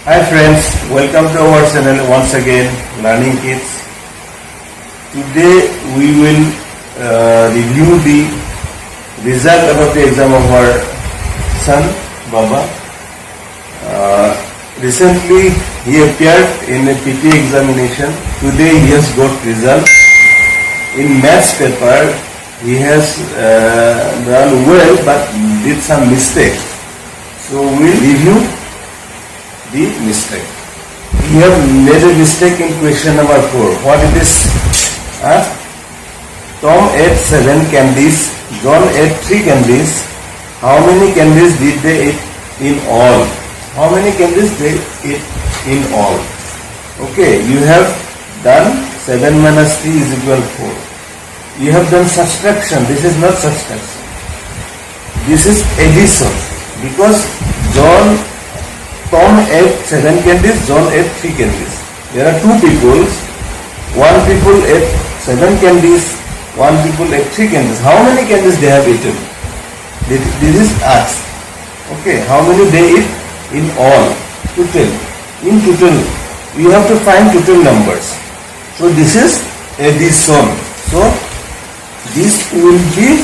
Hi friends, welcome to our channel once again, Learning Kids. Today we will review the result of the exam of our son, Baba. Recently he appeared in a PT examination. Today he has got result. In maths paper he has done well but did some mistake. So we will review the mistake. We have made a mistake in question number 4. What it is? Tom ate 7 candies, John ate 3 candies. How many candies did they eat in all? How many candies they eat in all? Okay, you have done 7 minus 3 is equal 4. You have done subtraction. This is not subtraction. This is addition. Because Tom ate 7 candies, John ate 3 candies. There are 2 people. One people ate 7 candies, one people ate 3 candies. How many candies they have eaten? This is asked. Okay, how many they eat in all? Total. In total, you have to find total numbers. So this is addition. So this will be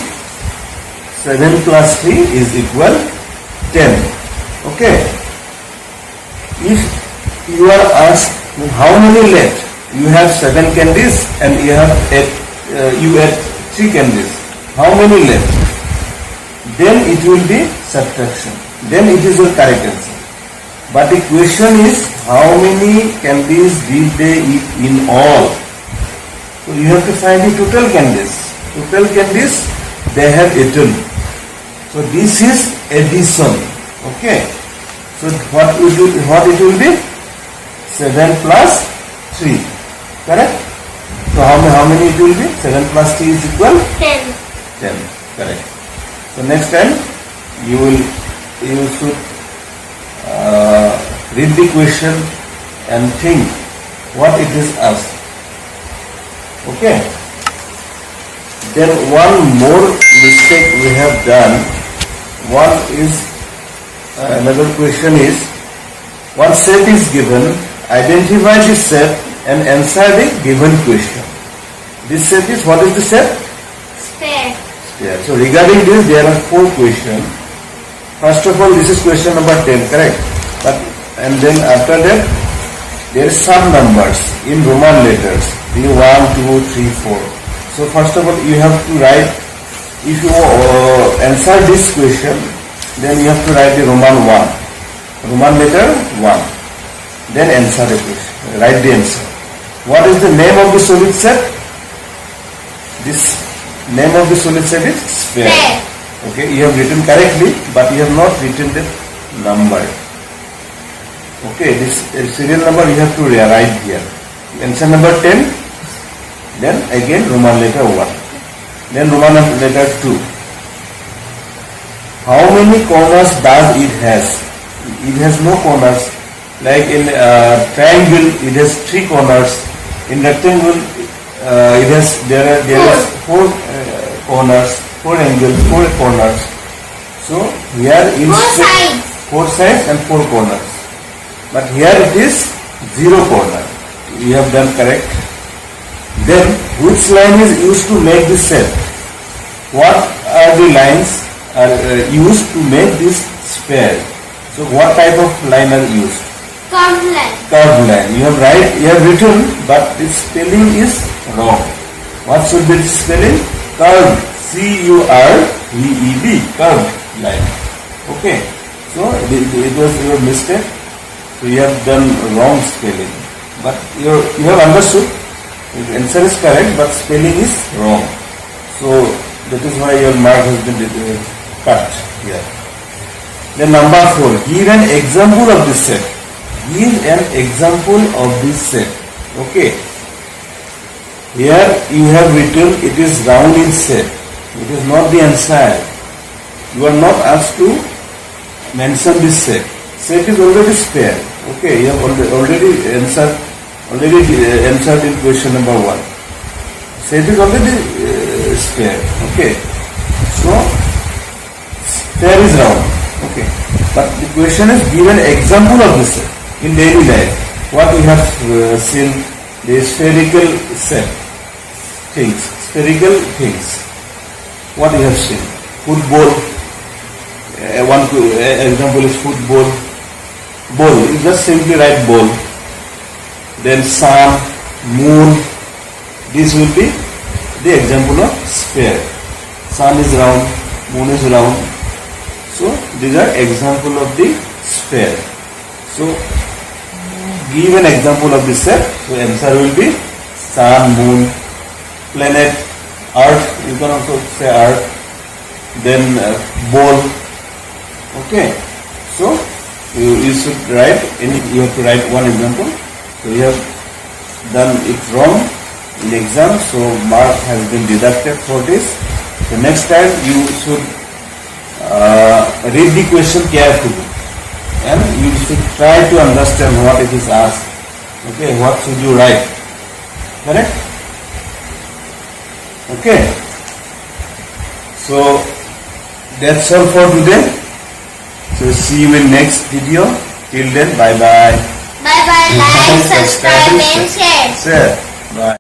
7 plus 3 is equal 10. Okay. If you are asked how many left, you have 7 candies and you ate 3 candies. How many left? Then it will be subtraction. Then it is your correct answer. But the question is how many candies did they eat in all? So you have to find the total candies. Total candies they have eaten. So this is addition. Okay. So what it will be? 7 plus 3. Correct? So how many it will be? 7 plus 3 is equal? 10. 10. Correct. So next time you should read the question and think what it is asked. Okay. Then one more mistake we have done. One is another question is, one set is given, identify the set and answer the given question. This set is, what is the set? Spare. Spare. So regarding this, there are 4 questions. First of all, this is question number 10, correct? And then after that, there are some numbers in Roman letters. 1, 2, 3, 4. So first of all, you have to write, if you answer this question, then you have to write the Roman 1. Roman letter 1. Then answer the question. Write the answer. What is the name of the solid set? This name of the solid set is sphere. Okay, you have written correctly, but you have not written the number. Okay, this serial number you have to write here. Answer number 10. Then again Roman letter 1. Then Roman letter 2. How many corners does it has? It has no corners. Like in triangle, it has 3 corners. In rectangle, there are 4 corners, 4 angles, 4 corners. So here in 4 sides and 4 corners. But here it is 0 corner. You have done correct. Then which line is used to make this set? What are the lines are used to make this sphere? So what type of line are used? Curved line. Curved line. You have written, but the spelling is wrong. What should be the spelling? Curved. C-U-R-V-E-D. Curved line. Okay. So it was your mistake. So you have done wrong spelling. But you have understood. The answer is correct, but spelling is wrong. So that is why your mark has been cut here. Then number 4. Give an example of this set. Give an example of this set. Okay. Here you have written it is round in shape. It is not the answer. You are not asked to mention this set. Set is already spare. Okay, you have already answered in question number 1. Set is already spare. Okay. So spare is round. Okay. But the question is given example of this set. in daily life, what we have seen, the spherical shape things, spherical things. What we have seen, football. Example is football. Ball. You just simply write ball. Then sun, moon. This will be the example of sphere. Sun is round, moon is round. So these are example of the sphere. So give an example of the sphere. So answer will be sun, moon, planet, earth. You can also say earth. Then ball. Okay. So you should write. You have to write one example. So you have done it wrong in the exam. So mark has been deducted for this. So next time you should read the question carefully, and you should try to understand what it is asked. Okay, what should you write? Correct? Okay. So that's all for today. So see you in next video. Till then, bye bye. Bye bye. Like, subscribe, and share. Share. Bye.